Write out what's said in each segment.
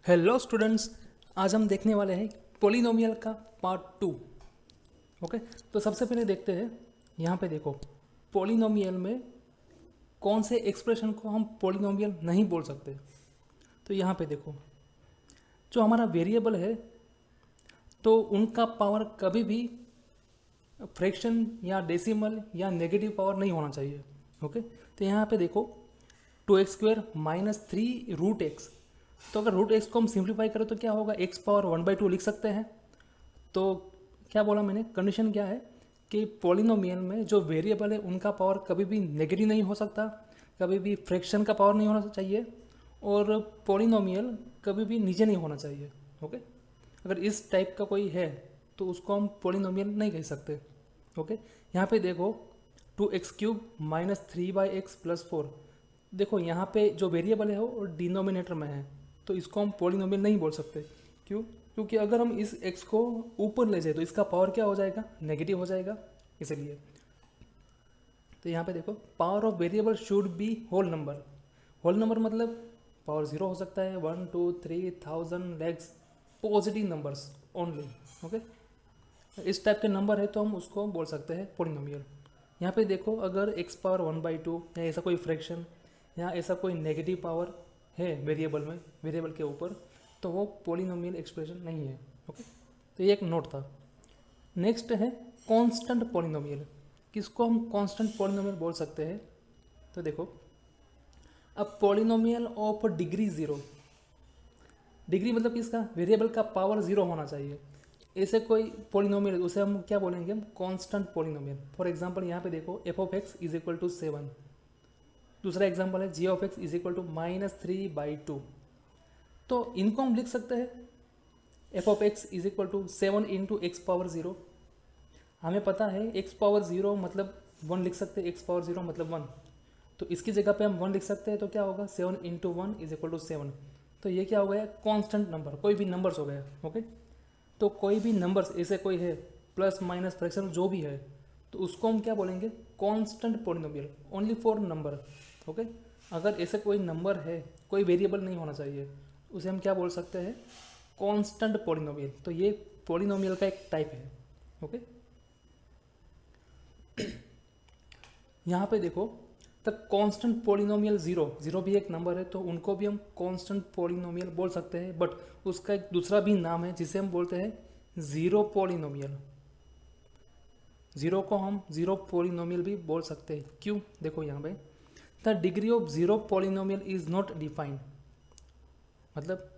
Hello students, आज हम देखने वाले हैं पॉलिनोमियल का पार्ट 2। ओके, तो सबसे पहले देखते हैं। यहाँ पे देखो, पॉलिनोमियल में कौन से एक्सप्रेशन को हम पॉलिनोमियल नहीं बोल सकते। तो यहाँ पे देखो, जो हमारा वेरिएबल है तो उनका पावर कभी भी फ्रैक्शन या डेसिमल या नेगेटिव पावर नहीं होना चाहिए। ओके, तो यहाँ पे देखो 2x² - 3√x। तो अगर √x को हम सिंप्लीफाई करें तो क्या होगा, x पावर 1/2 लिख सकते हैं। तो क्या बोला मैंने, कंडीशन क्या है कि पॉलिनोमियल में जो वेरिएबल है उनका पावर कभी भी नेगेटिव नहीं हो सकता, कभी भी फ्रैक्शन का पावर नहीं होना चाहिए, और पॉलिनोमियल कभी भी नीचे नहीं होना चाहिए। ओके, अगर इस टाइप का कोई है तो उसको हम पॉलिनोमियल नहीं कह सकते। ओके, यहाँ पे देखो 2x³ - 3x + 4। देखो यहाँ पे जो वेरिएबल है वो डिनोमिनेटर में है, तो इसको हम पॉलिनोमियल नहीं बोल सकते। क्यों? क्योंकि अगर हम इस x को ऊपर ले जाए तो इसका पावर क्या हो जाएगा, नेगेटिव हो जाएगा, इसलिए। तो यहाँ पे देखो, power of variable should be whole number. Whole number मतलब पावर 0 हो सकता है, 1 2 3 1000 lakhs, positive numbers only. Okay, इस टाइप के नंबर है तो हम उसको बोल सकते हैं पॉलिनोमियल। यहाँ पे देखो, अगर x पावर 1/2 या ऐसा कोई फ्रैक्शन या ऐसा कोई नेगेटिव पावर है वेरिएबल में, वेरिएबल के ऊपर, तो वो पॉलिनोमियल एक्सप्रेशन नहीं है। ओके, तो ये एक नोट था। नेक्स्ट है कांस्टेंट पॉलिनोमियल। किसको हम कांस्टेंट पॉलिनोमियल बोल सकते हैं? तो देखो, अब पॉलिनोमियल ऑफ डिग्री 0। डिग्री मतलब किसका, वेरिएबल का पावर 0 होना चाहिए। ऐसे कोई पॉलिनोमियल उसे हम क्या बोलेंगे, हम कांस्टेंट पॉलिनोमियल। फॉर एग्जांपल यहाँ पे देखो f(x) = 7। दूसरा एग्जांपल है g(x) = -3/2। तो इनको हम लिख सकते हैं f(x) = 7 × x पावर 0। हमें पता है x पावर 0 मतलब 1 लिख सकते हैं, x पावर 0 मतलब 1। तो इसकी जगह पे हम 1 लिख सकते हैं, तो क्या होगा, 7 × 1 = 7। तो ये क्या हो गया, कांस्टेंट नंबर, कोई भी नंबर्स हो गया। ओके, तो कोई भी नंबर्स ऐसे कोई है, प्लस माइनस फ्रैक्शन जो भी है, तो उसको हम क्या बोलेंगे, constant polynomial, only for number. Okay, अगर ऐसे कोई नंबर है, कोई वेरिएबल नहीं होना चाहिए, उसे हम क्या बोल सकते हैं, कांस्टेंट पॉलिनोमियल। तो ये पॉलिनोमियल का एक टाइप है। ओके, यहाँ पे देखो, द कांस्टेंट पॉलिनोमियल 0 भी एक नंबर है, तो उनको भी हम कांस्टेंट पॉलिनोमियल बोल सकते हैं। बट उसका एक दूसरा भी नाम है जिसे हम बोलते हैं ज़ीरो पॉलिनोमियल। 0 को हम ज़ीरो पॉलिनोमियल भी बोल सकते हैं। क्यों? देखो यहाँ पे, the degree of zero polynomial is not defined. मतलब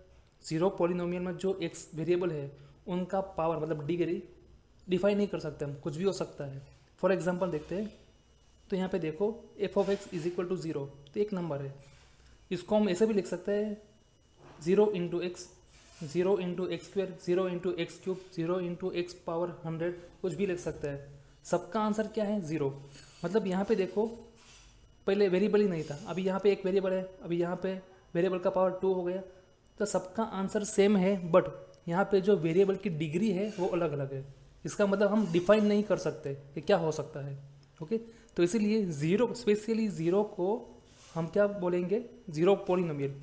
ज़ीरो पॉलिनोमियल में जो एक्स वेरिएबल है उनका पावर मतलब डिग्री डिफाइन नहीं कर सकते हम, कुछ भी हो सकता है। फॉर एग्जांपल देखते हैं, तो यहाँ पे देखो f(x) = 0, तो एक नंबर है। इसको हम ऐसे भी लिख सकते हैं 0 × x, 0 × x², 0 × x³, 0 × x power 100, कुछ भी लिख सकते हैं। सबका आंसर क्या है, 0। मतलब यहाँ पे देखो, पहले वेरिएबल ही नहीं था, अभी यहाँ पे एक वेरिएबल है, अभी यहाँ पे वेरिएबल का पावर 2 हो गया, तो सबका आंसर सेम है। बट यहाँ पे जो वेरिएबल की डिग्री है वो अलग अलग है। इसका मतलब हम डिफाइन नहीं कर सकते कि क्या हो सकता है। ओके, तो इसीलिए 0, स्पेशली 0 को हम क्या बोलेंगे, ज़ीरो पॉलिनोमियल।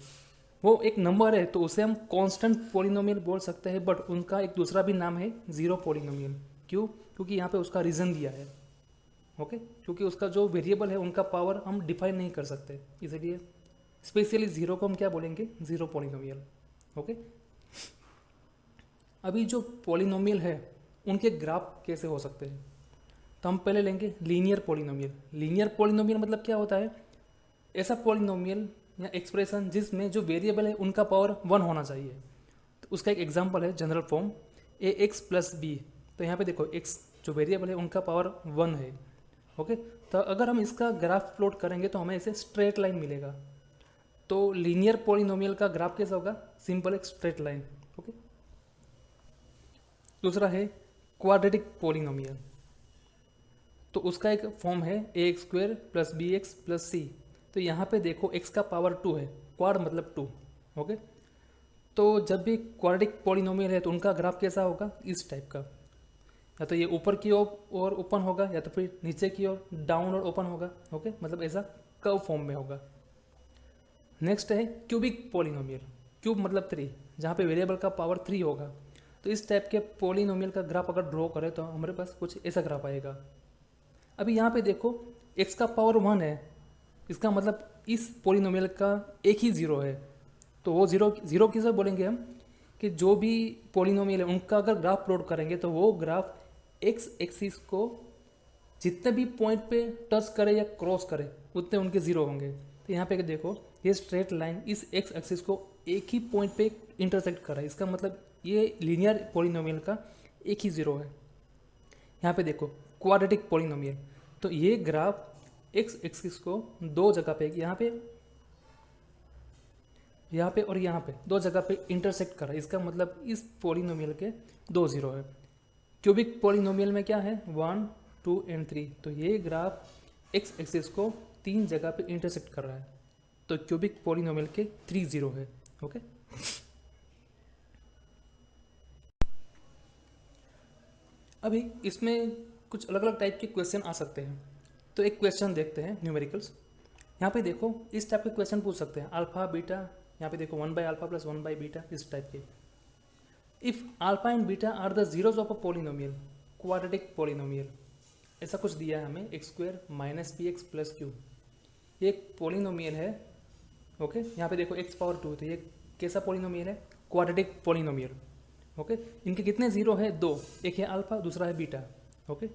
वो एक नंबर है तो उसे हम कांस्टेंट पॉलिनोमियल बोल सकते हैं, बट उनका एक दूसरा भी नाम है ज़ीरो पॉलिनोमियल। क्यों? क्योंकि यहाँ पे उसका रीज़न दिया है। ओके, क्योंकि उसका जो वेरिएबल है उनका पावर हम डिफाइन नहीं कर सकते, इसलिए स्पेशली 0 को हम क्या बोलेंगे, ज़ीरो पॉलिनोमियल। ओके, अभी जो पॉलिनोमियल है उनके ग्राफ कैसे हो सकते हैं, तो हम पहले लेंगे लीनियर पॉलिनोमियल। लीनियर पॉलिनोमियल मतलब क्या होता है, ऐसा पॉलिनोमियल या एक्सप्रेशन जिसमें जो वेरिएबल है उनका पावर 1 होना चाहिए। तो उसका एक एग्जांपल है जनरल फॉर्म ax + b। तो यहाँ पे देखो x जो वेरिएबल है उनका पावर 1 है। ओके, तो अगर हम इसका ग्राफ प्लॉट करेंगे तो हमें ऐसे स्ट्रेट लाइन मिलेगा। तो लीनियर पॉलिनोमियल का ग्राफ कैसा होगा, सिंपल एक स्ट्रेट लाइन। ओके, दूसरा है क्वाड्रेटिक पॉलिनोमियल। तो उसका एक फॉर्म है ax² + bx + c। तो यहाँ पे देखो x का पावर 2 है, क्वाड मतलब 2। ओके, तो जब भी क्वाड्रेटिक पॉलिनोमियल है तो उनका ग्राफ कैसा होगा, इस टाइप का। या तो ये ऊपर की ओर ओपन होगा, या तो फिर नीचे की ओर डाउन और ओपन होगा। ओके, मतलब ऐसा कर्व फॉर्म में होगा। नेक्स्ट है क्यूबिक पॉलिनोमियल। क्यूब मतलब 3, जहाँ पे वेरिएबल का पावर 3 होगा। तो इस टाइप के पॉलिनोमियल का ग्राफ अगर ड्रॉ करें तो हमारे पास कुछ ऐसा ग्राफ आएगा। अभी यहाँ पे देखो x का पावर 1 है, इसका मतलब इस पॉलिनोमियल का एक ही ज़ीरो है। तो वो ज़ीरो किसे बोलेंगे हम, कि जो भी पॉलिनोमियल है उनका अगर ग्राफ प्लॉट करेंगे तो वो ग्राफ एक्स एक्सिस को जितने भी पॉइंट पे टच करे या क्रॉस करे उतने उनके ज़ीरो होंगे। तो यहाँ पे देखो ये स्ट्रेट लाइन इस एक्स एक्सिस को एक ही पॉइंट पे इंटरसेक्ट कर रहा है, इसका मतलब ये लीनियर पॉलिनोमियल का एक ही ज़ीरो है। यहाँ पे देखो क्वाड्रेटिक पॉलिनोमियल, तो ये ग्राफ एक्स एक्सिस को दो जगह पे यहाँ पे और यहाँ पे दो जगह पे इंटरसेक्ट कर रहा है, इसका मतलब इस पॉलिनोमियल के दो ज़ीरो है। क्यूबिक पॉलिनोमियल में क्या है 1, 2 एंड 3, तो ये ग्राफ एक्स एक्सिस को तीन जगह पे इंटरसेक्ट कर रहा है, तो क्यूबिक पॉलिनोमियल के 3 ज़ीरो है। ओके, अभी इसमें कुछ अलग अलग टाइप के क्वेश्चन आ सकते हैं। तो एक क्वेश्चन देखते हैं न्यूमेरिकल्स। यहाँ पे देखो इस टाइप के क्वेश्चन पूछ सकते हैं, अल्फा बीटा, यहाँ पे देखो 1/α + 1/β, इस टाइप के। If alpha and beta are the zeros of a polynomial, quadratic polynomial, ऐसा कुछ दिया है हमें x² - bx + q, ये एक पॉलिनोमियल है। ओके, यहाँ पे देखो x⁴, तो ये कैसा पॉलिनोमियल है, क्वाड्रेटिक पॉलिनोमियल। ओके, इनके कितने ज़ीरो है, दो, एक है अल्फा दूसरा है बीटा। ओके,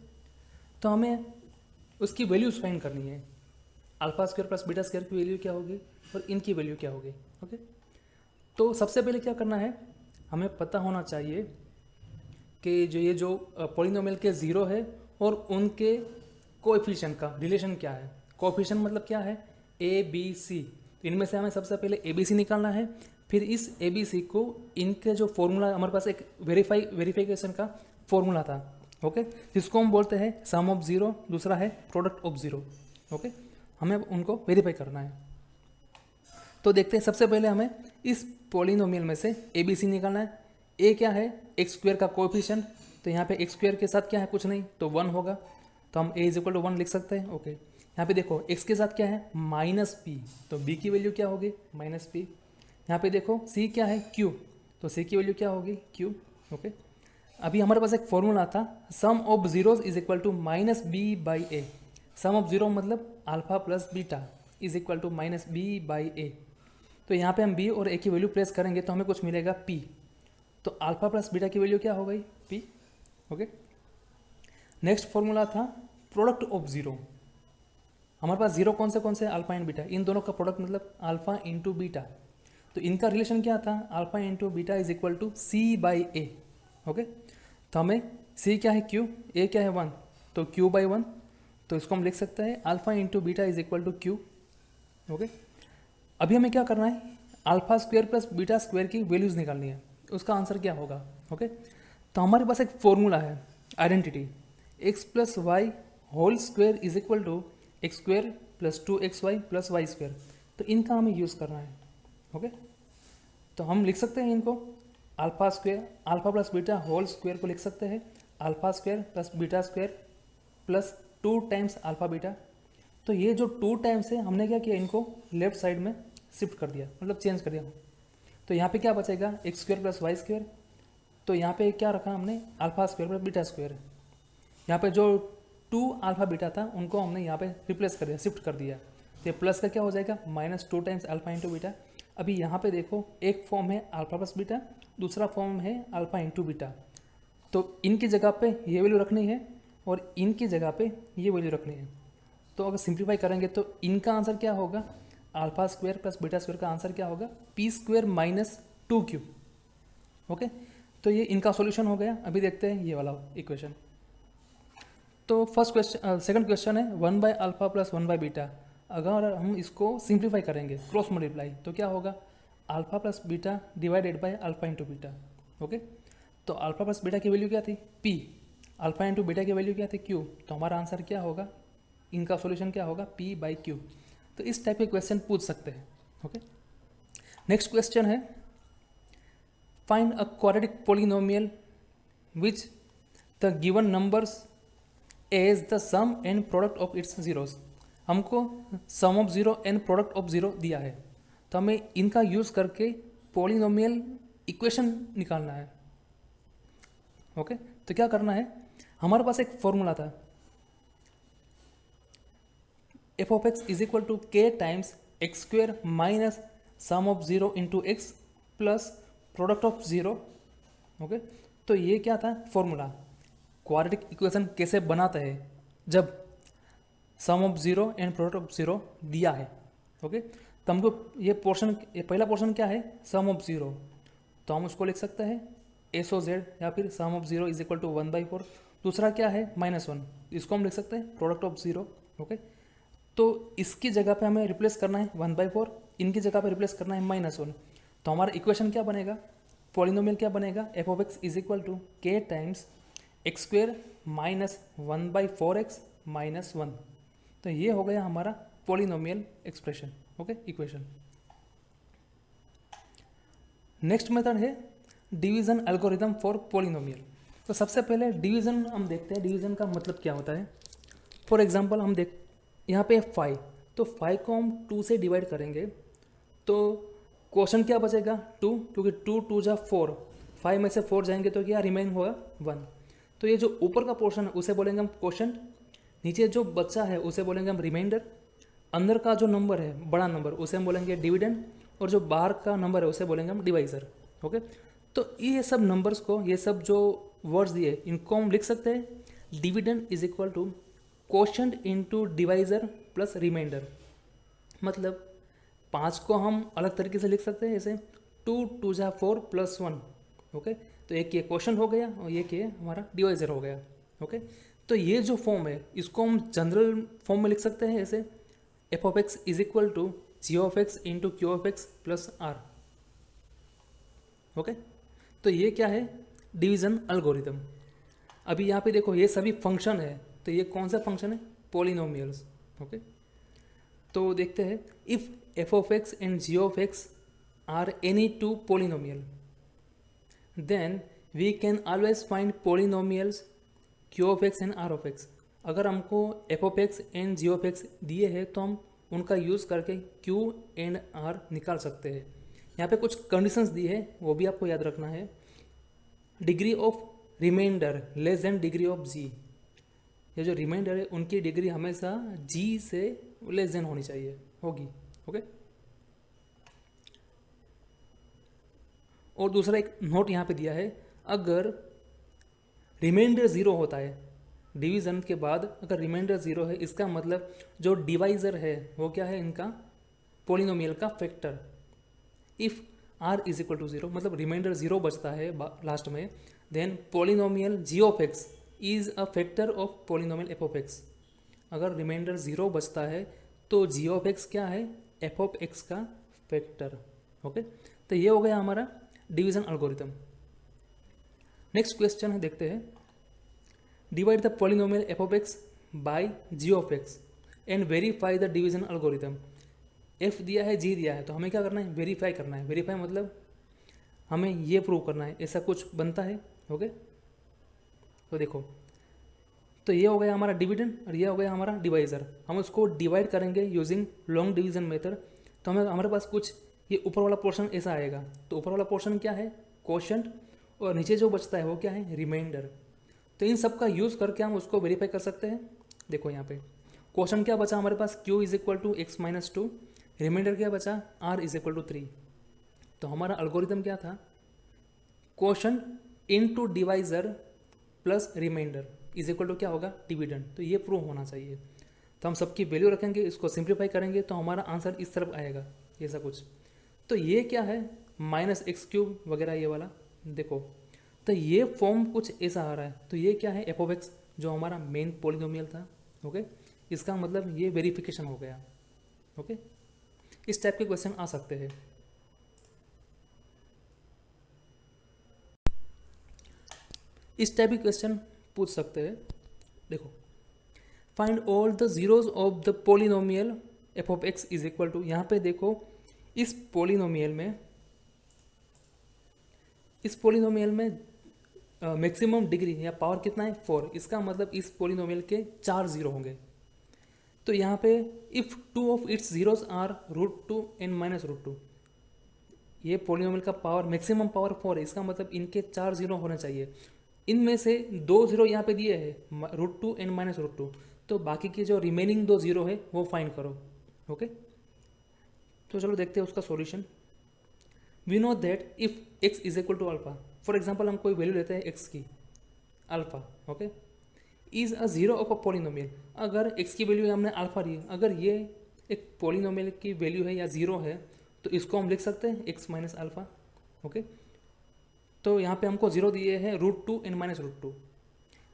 तो हमें उसकी वैल्यूज फाइंड करनी है, α² + β² की वैल्यू क्या होगी और इनकी वैल्यू क्या होगी। ओके, तो सबसे पहले क्या करना है, हमें पता होना चाहिए कि जो पॉलिनोमियल के ज़ीरो है और उनके कोएफिशिएंट का रिलेशन क्या है। कोएफिशिएंट मतलब क्या है, ABC, इनमें से हमें सबसे पहले ABC निकालना है, फिर इस ABC को इनके जो फॉर्मूला, हमारे पास एक वेरिफिकेशन का फॉर्मूला था। ओके, जिसको हम बोलते हैं सम ऑफ ज़ीरो, दूसरा है प्रोडक्ट ऑफ ज़ीरो। ओके, हमें उनको वेरीफाई करना है। तो देखते हैं, सबसे पहले हमें इस पॉलिनोमियल में से ABC निकालना है। A क्या है, x² का कोएफिशिएंट, तो यहाँ पे x² के साथ क्या है, कुछ नहीं, तो 1 होगा, तो हम A = 1 लिख सकते हैं। ओके, यहाँ पे देखो x के साथ क्या है, -p, तो b की वैल्यू क्या होगी, -p। यहाँ पे देखो c क्या है, q, तो c की वैल्यू क्या होगी, q। ओके, अभी हमारे पास एक फॉर्मूला था, sum of zeros is equal to -b/a। Sum of zero मतलब alpha plus beta is equal to -b/a। तो यहाँ पे हम b और a की वैल्यू प्लेस करेंगे तो हमें कुछ मिलेगा p, तो अल्फा प्लस बीटा की वैल्यू क्या हो गई, p। ओके, नेक्स्ट फॉर्मूला था प्रोडक्ट ऑफ ज़ीरो। हमारे पास जीरो कौन से अल्फा एंड बीटा, इन दोनों का प्रोडक्ट मतलब अल्फा इंटू बीटा, तो इनका रिलेशन क्या था, alpha into beta is equal to c/a। Okay, तो हमें c क्या है, q, a क्या है 1, तो q/1, तो इसको हम लिख सकते हैं alpha into beta is equal to q। Okay, अभी हमें क्या करना है, α² + β² की वैल्यूज़ निकालनी है, उसका आंसर क्या होगा। ओके, तो हमारे पास एक फॉर्मूला है, identity, x + y² is equal to x² + 2xy + y², तो इनका हमें यूज़ करना है। ओके, तो हम लिख सकते हैं इनको α + β² को लिख सकते हैं α² + β² + 2 टाइम्स अल्फा बीटा। तो ये जो 2 टाइम्स है हमने क्या किया, इनको लेफ्ट साइड में शिफ्ट कर दिया, मतलब चेंज कर दिया। तो यहाँ पे क्या बचेगा, x² + y², तो यहाँ पे क्या रखा हमने, α² + β²। यहाँ पे जो 2 अल्फा बीटा था उनको हमने यहाँ पे रिप्लेस कर दिया, शिफ्ट कर दिया, तो ये प्लस का क्या हो जाएगा, -2 टाइम्स अल्फा इंटू बीटा। अभी यहाँ पे देखो एक फॉर्म है अल्फा प्लस बीटा, दूसरा फॉर्म है अल्फा इंटू बीटा, तो इनकी जगह पे ये वैल्यू रखनी है और इनकी जगह पे ये वैल्यू रखनी है। तो अगर सिंप्लीफाई करेंगे तो इनका आंसर क्या होगा, α² + β² का आंसर क्या होगा, p² - 2q। ओके, तो ये इनका सॉल्यूशन हो गया। अभी देखते हैं ये वाला इक्वेशन। तो सेकंड क्वेश्चन है 1/α + 1/β। अगर हम इसको सिंप्लीफाई करेंगे, क्रॉस मल्टीप्लाई, तो क्या होगा, α + β / अल्फा इंटू बीटा। ओके, तो α + बीटा की वैल्यू क्या थी, p, अल्फा इंटू बीटा की वैल्यू क्या थी, q, तो हमारा आंसर क्या होगा, इनका सॉल्यूशन क्या होगा, p/q। तो इस टाइप के क्वेश्चन पूछ सकते हैं। ओके, नेक्स्ट क्वेश्चन है find a quadratic polynomial which the given numbers as the sum and product of its zeros. हमको sum of zero and product of zero दिया है, तो हमें इनका यूज़ करके पॉलिनोमियल इक्वेशन निकालना है। ओके, तो क्या करना है, हमारे पास एक फॉर्मूला था, F of X is equal to K times X square minus sum of zero into X plus product of zero. Okay, तो ये क्या था फॉर्मूला, क्वाड्रेटिक इक्वेशन कैसे बनाते हैं जब sum of zero and product of zero दिया है। ओके, तो हमको ये पोर्शन, ये पहला पोर्शन क्या है, सम ऑफ जीरो, तो हम उसको लिख सकते हैं एस ओ जेड या फिर sum of zero is equal to 1/4। दूसरा क्या है -1, इसको हम लिख सकते हैं प्रोडक्ट ऑफ जीरो। ओके, तो इसकी जगह पे हमें रिप्लेस करना है 1/4, इनकी जगह पे रिप्लेस करना है -1। तो हमारा इक्वेशन क्या बनेगा, पॉलिनोमियल क्या बनेगा, F of X is equal to K times X square minus 1/4x minus 1। तो ये हो गया हमारा polynomial expression. Okay, equation. Next method है डिवीजन एल्गोरिथम फॉर पॉलिनोमियल। तो सबसे पहले डिवीजन हम देखते हैं, डिवीजन का मतलब क्या होता है। फॉर एग्जांपल हम देख, यहाँ पे 5, तो 5 को हम 2 से डिवाइड करेंगे तो क्वेश्चन क्या बचेगा 2, क्योंकि 2 2 जा 4, 5 में से 4 जाएंगे तो क्या रिमेन होगा 1। तो ये जो ऊपर का पोर्शन है उसे बोलेंगे हम क्वोशंट, नीचे जो बच्चा है उसे बोलेंगे हम रिमाइंडर, अंदर का जो नंबर है बड़ा नंबर उसे हम बोलेंगे डिविडेंड, और जो बाहर का नंबर है उसे बोलेंगे हम डिवाइजर। ओके, तो ये सब नंबर्स को, ये सब जो वर्ड्स दिए इनको हम लिख सकते हैं dividend is equal to quotient into divisor plus remainder. मतलब 5 को हम अलग तरीके से लिख सकते हैं, जैसे 2 2 जा 4 प्लस 1। ओके, तो एक ये क्वोशंट हो गया और ये क्या हमारा डिवाइजर हो गया। ओके, तो ये जो फॉर्म है इसको हम जनरल फॉर्म में लिख सकते हैं, जैसे F of X is equal to G of X into Q of X plus R. Okay, तो ये क्या है डिवीजन एल्गोरिथम। अभी यहाँ पे देखो ये सभी फंक्शन है, तो ये कौन सा फंक्शन है, पॉलिनोमियल्स। ओके, तो देखते हैं if F of X and G of X are any two polynomial then we can always find polynomials Q of X and R of X. अगर हमको F of X and G of X दिए हैं तो हम उनका use करके Q and are निकाल सकते हैं। यहाँ पे कुछ कंडीशंस दी है वो भी आपको याद रखना है। Degree of remainder less than degree of G, ये जो रिमाइंडर है उनकी डिग्री हमेशा जी से लेस देन होनी चाहिए, होगी। ओके, और दूसरा एक नोट यहाँ पे दिया है, अगर रिमाइंडर 0 होता है डिवीजन के बाद, अगर रिमाइंडर 0 है इसका मतलब जो डिवाइजर है वो क्या है इनका पॉलिनोमियल का factor. If R is equal to 0, मतलब रिमाइंडर 0 बचता है लास्ट में, then polynomial G of X is a factor of polynomial F of X. अगर रिमाइंडर 0 बचता है तो जी ऑफ एक्स क्या है, एफ ऑफ एक्स का फैक्टर। ओके, तो ये हो गया हमारा डिवीजन एल्गोरिथम। नेक्स्ट क्वेश्चन है, देखते हैं divide the polynomial F of X by G of X and verify the division algorithm. F दिया है, जी दिया है, तो हमें क्या करना है, वेरीफाई करना है। वेरीफाई मतलब हमें ये प्रूव करना है ऐसा कुछ बनता है। ओके, तो देखो, तो ये हो गया हमारा डिविडेंड और ये हो गया हमारा डिवाइजर। हम उसको डिवाइड करेंगे यूजिंग लॉन्ग डिवीजन मेथड, तो हमें हमारे पास कुछ ये ऊपर वाला पोर्शन ऐसा आएगा। तो ऊपर वाला पोर्शन क्या है, क्वोशंट, और नीचे जो बचता है वो क्या है, रिमाइंडर। तो इन सब का यूज़ करके हम उसको वेरीफाई कर सकते हैं। देखो यहाँ पे क्वेश्चन क्या बचा हमारे पास, q is equal to X minus 2, remainder क्या बचा r इज इक्वल टू 3। तो हमारा अल्गोरिथम क्या था, question into divisor plus remainder is equal to क्या होगा, डिविडेंड। तो ये प्रूव होना चाहिए। तो हम सबकी वैल्यू रखेंगे, इसको सिंप्लीफाई करेंगे तो हमारा आंसर इस तरफ आएगा, ऐसा कुछ। तो ये क्या है, -x³ वगैरह ये वाला। देखो, तो ये फॉर्म कुछ ऐसा आ रहा है, तो ये क्या है, एफ ऑफ एक्स जो हमारा मेन पॉलिनोमियल था। ओके, इसका मतलब ये वेरिफिकेशन हो गया। ओके, इस टाइप के क्वेश्चन आ सकते हैं। इस टाइप के क्वेश्चन पूछ सकते हैं। देखो, find all the zeros of the polynomial F of X is equal to, यहाँ पे देखो इस पॉलिनोमियल में मैक्सिमम डिग्री या पावर कितना है, 4। इसका मतलब इस पॉलिनोमियल के 4 जीरो होंगे। तो यहाँ पे if 2 of its zeros are √2 and -√2, ये पोलिनोमियल का पावर मैक्सिमम पावर 4 है, इसका मतलब इनके 4 जीरो होने चाहिए। इनमें से 2 जीरो यहाँ पे दिए हैं √2 एन माइनस √2, तो बाकी के जो रिमेनिंग 2 जीरो है वो फाइंड करो। ओके, तो चलो देखते हैं उसका solution. We know that if x is equal to alpha, for example हम कोई वैल्यू लेते हैं x की alpha, okay, is a zero of a polynomial. अगर x की वैल्यू हमने अल्फा दी, अगर ये एक पोलिनोमियल की वैल्यू है या जीरो है, तो इसको हम लिख सकते हैं x माइनस अल्फा। ओके, तो यहाँ पे हमको जीरो दिए हैं √2 n माइनस √2।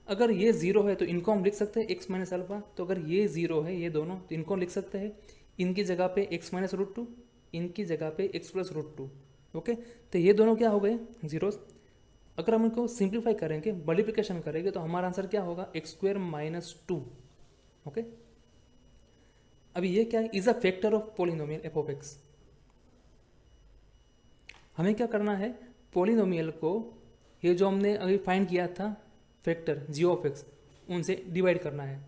अगर ये जीरो है तो इनको हम लिख सकते हैं x माइनस अल्फा। तो अगर ये जीरो है ये दोनों, तो इनको लिख सकते हैं इनकी जगह पे x माइनस √2, इनकी जगह पे x प्लस √2। ओके, तो ये दोनों क्या हो गए जीरोस। अगर हम इनको सिंप्लीफाई करेंगे, मल्टीप्लिकेशन करेंगे, तो हमारा आंसर क्या होगा x² माइनस 2। ओके, अभी ये क्या है, is a factor of polynomial F of x. हमें क्या करना है, पोलिनोमियल को ये जो हमने अभी फाइंड किया था फैक्टर जी ऑफ एक्स, उनसे डिवाइड करना है।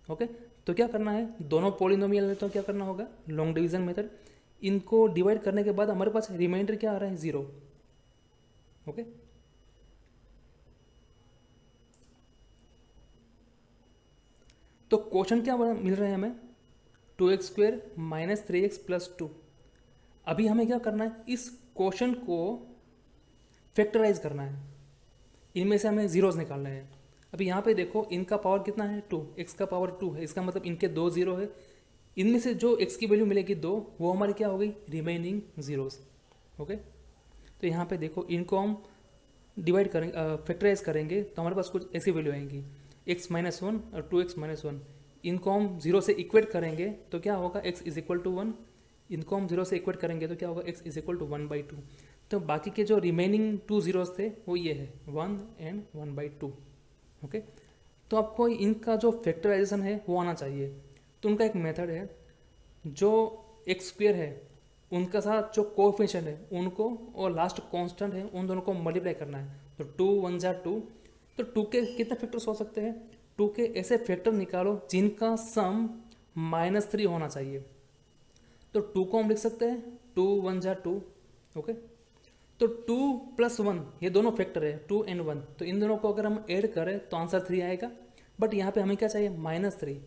ओके, तो क्या करना है, दोनों पोलिनोमियल है तो क्या करना होगा, लॉन्ग डिवीजन मेथड। इनको डिवाइड करने के बाद हमारे पास रिमाइंडर क्या आ रहा है, जीरो। ओके, तो क्वेश्चन क्या मिल रहा है हमें, 2x² माइनस 3x प्लस 2। अभी हमें क्या करना है, इस क्वेश्चन को फैक्टराइज करना है, इनमें से हमें जीरोस निकालने हैं। अभी यहाँ पे देखो इनका पावर कितना है 2, x का पावर 2 है, इसका मतलब इनके 2 जीरो है। इनमें से जो x की वैल्यू मिलेगी 2, वो हमारी क्या हो गई, रिमेनिंग जीरोस। ओके, तो यहाँ पे देखो इनको हम डिवाइड करेंगे, फैक्टराइज करेंगे, तो हमारे पास कुछ ऐसी वैल्यू आएंगी x माइनस 1 और 2x माइनस 1। इनको हम जीरो से इक्वेट करेंगे तो क्या होगा, x इज इक्वल टू 1। इनको हम जीरो से इक्वेट करेंगे तो क्या होगा, x इज इक्वल टू 1/2। तो बाकी के जो रिमेनिंग 2 जीरोस थे वो ये है 1 एंड 1/2। ओके, तो आपको इनका जो फैक्टराइजेशन है वो आना चाहिए। तो उनका एक मेथड है, जो x² है उनका साथ जो कोएफिशिएंट है उनको और लास्ट कांस्टेंट है उन दोनों को मल्टीप्लाई करना है। तो 2 1 जा 2, तो 2 के कितने फैक्टर्स हो सकते हैं, 2 के ऐसे फैक्टर निकालो जिनका सम -3 होना चाहिए। तो 2 को हम लिख सकते हैं 2 1 जा 2। ओके, तो 2 + 1 ये दोनों फैक्टर है 2 and 1, तो इन दोनों को अगर हम ऐड करें तो आंसर 3 आएगा। बट यहाँ पे हमें क्या चाहिए, -3।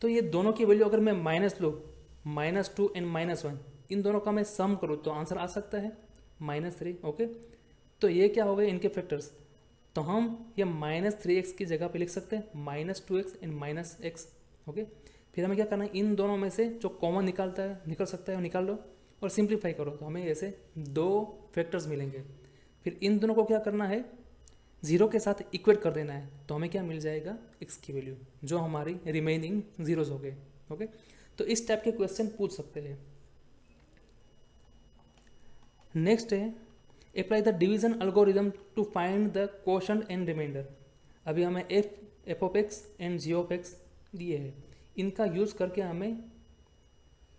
तो ये दोनों की वैल्यू अगर मैं माइनस लूँ, -2 and -1, इन दोनों का मैं सम करूँ तो आंसर आ सकता है -3। ओके, तो ये क्या हो गए इनके फैक्टर्स। तो हम ये -3x की जगह पे लिख सकते हैं -2x and -x। ओके, फिर हमें क्या करना है, इन दोनों में से जो कॉमन निकल सकता है वो निकाल लो और सिंप्लीफाई करो, तो हमें ऐसे 2 फैक्टर्स मिलेंगे। फिर इन दोनों को क्या करना है, जीरो के साथ इक्वेट कर देना है, तो हमें क्या मिल जाएगा, x की वैल्यू, जो हमारी रिमेनिंग जीरोस हो गए। ओके, तो इस टाइप के क्वेश्चन पूछ सकते हैं। नेक्स्ट है, apply the division algorithm to find the quotient and remainder. अभी हमें f of x and g of x दिए हैं, इनका यूज़ करके हमें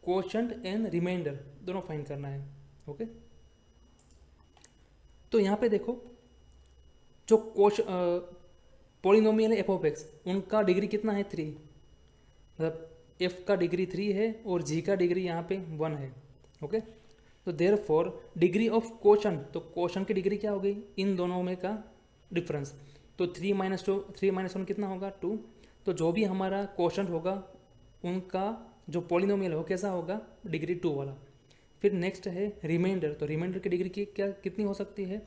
क्वोशंट एंड रिमाइंडर दोनों फाइंड करना है। ओके, तो यहाँ पे देखो जो पॉलिनोमियल है f ऑफ x, उनका डिग्री कितना है 3, मतलब f का डिग्री 3 है और g का डिग्री यहाँ पे 1 है। ओके, तो therefore degree of quotient, तो क्वोशंट की डिग्री क्या हो गई, इन दोनों में का डिफरेंस। तो 3 - 2 3 - 1 कितना होगा 2। तो जो भी हमारा क्वोशंट होगा उनका जो पॉलिनोमियल हो कैसा होगा, डिग्री 2 वाला। फिर नेक्स्ट है रिमाइंडर, तो रिमाइंडर की डिग्री की क्या कितनी हो सकती है,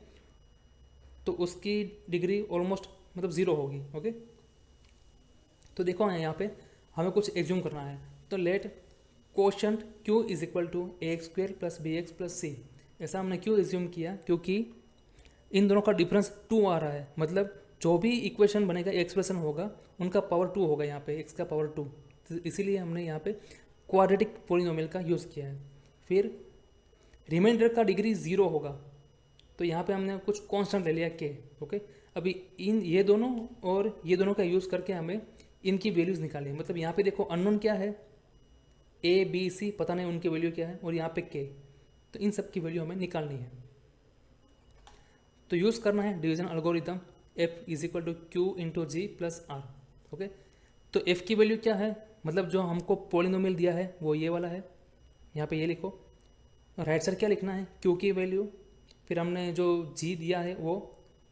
तो उसकी डिग्री ऑलमोस्ट मतलब 0 होगी। ओके, तो देखो यहाँ पे हमें कुछ एज्यूम करना है, तो let quotient q is equal to ax² + bx + c। ऐसा हमने क्यों एज्यूम किया, क्योंकि इन दोनों का डिफरेंस 2 आ रहा है, मतलब जो भी इक्वेशन बनेगा, एक्सप्रेशन होगा, उनका पावर 2 होगा यहाँ पे, x का पावर 2। तो इसीलिए हमने यहाँ पे क्वाड्रेटिक पॉलिनोमियल का यूज़ किया है। फिर रिमाइंडर का डिग्री 0 होगा, तो यहाँ पे हमने कुछ कांस्टेंट ले लिया k। ओके, अभी इन ये दोनों और ये दोनों का यूज़ करके हमें इनकी वैल्यूज़ निकाली। मतलब यहाँ पे देखो अननोन क्या है, a b c पता नहीं उनकी वैल्यू क्या है, और यहाँ पे k, तो इन सब की वैल्यू हमें निकालनी है। तो यूज़ करना है division algorithm, f is equal to q into G plus r। Okay, तो f की वैल्यू क्या है, मतलब जो हमको पॉलिनोमियल दिया है वो ये वाला है, यहाँ पे ये लिखो, राइट साइड क्या लिखना है, क्यू की वैल्यू, फिर हमने जो जी दिया है वो,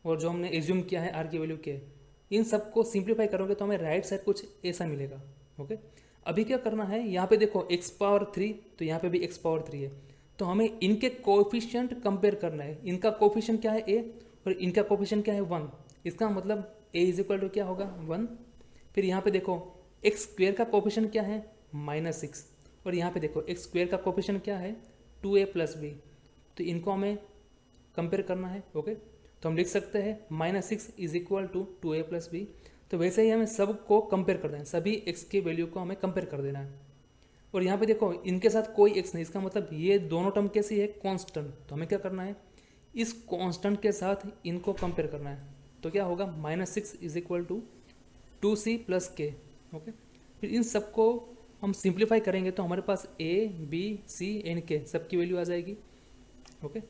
और जो हमने एज्यूम किया है आर की वैल्यू के, इन सब को सिंप्लीफाई करोगे तो हमें राइट साइड कुछ ऐसा मिलेगा। ओके, अभी क्या करना है, यहाँ पे देखो x पावर 3, तो यहाँ पे भी x पावर 3 है, तो हमें इनके कोएफिशिएंट कंपेयर करना है। इनका कोएफिशिएंट क्या है a, और इनका कोएफिशिएंट क्या है 1। इसका मतलब a इज इक्वल टू क्या होगा 1। फिर यहाँ पे देखो एक्स स्क्वेयर का कोएफिशिएंट क्या है -6, और यहाँ पे देखो एक्स स्क्वेयर का कोएफिशिएंट क्या है 2a + b, तो इनको हमें कंपेयर करना है। ओके, तो हम लिख सकते हैं -6 is equal to 2a + b। तो वैसे ही हमें सब को कंपेयर कर देना है, सभी x के वैल्यू को हमें कंपेयर कर देना है। और यहाँ पे देखो इनके साथ कोई x नहीं, इसका मतलब ये दोनों टर्म कैसी है कांस्टेंट, तो हमें क्या करना है इस कांस्टेंट के साथ इनको कंपेयर करना है। तो क्या होगा -6 is equal to 2c + k। Okay, फिर इन सब को हम सिंप्लीफाई करेंगे तो हमारे पास a b c and k सबकी वैल्यू आ जाएगी। ओके,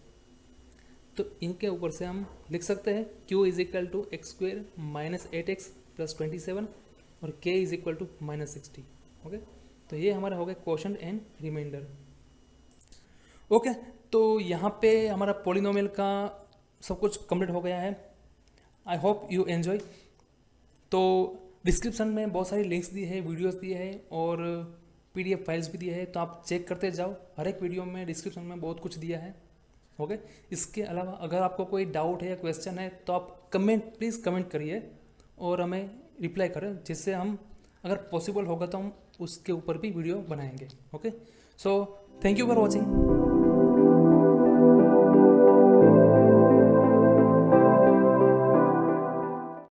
तो इनके ऊपर से हम लिख सकते हैं q is equal to x² - 8x + 27 और k is equal to -60। Okay, तो ये हमारा हो गया क्वोशंट एंड रिमाइंडर। ओके, तो यहाँ पे हमारा पॉलिनोमियल का सब कुछ कंप्लीट हो गया है। I hope you enjoy. तो डिस्क्रिप्शन में बहुत सारी लिंक्स दी है, वीडियोस दिए हैं और PDF फाइल्स भी दिए हैं, तो आप चेक करते जाओ। हर एक वीडियो में डिस्क्रिप्शन में बहुत कुछ दिया है। ओके, इसके अलावा अगर आपको कोई डाउट है या क्वेश्चन है तो आप प्लीज़ कमेंट करिए और हमें रिप्लाई करें, जिससे हम अगर पॉसिबल होगा तो हम उसके ऊपर भी वीडियो बनाएंगे। Okay, so thank you for watching.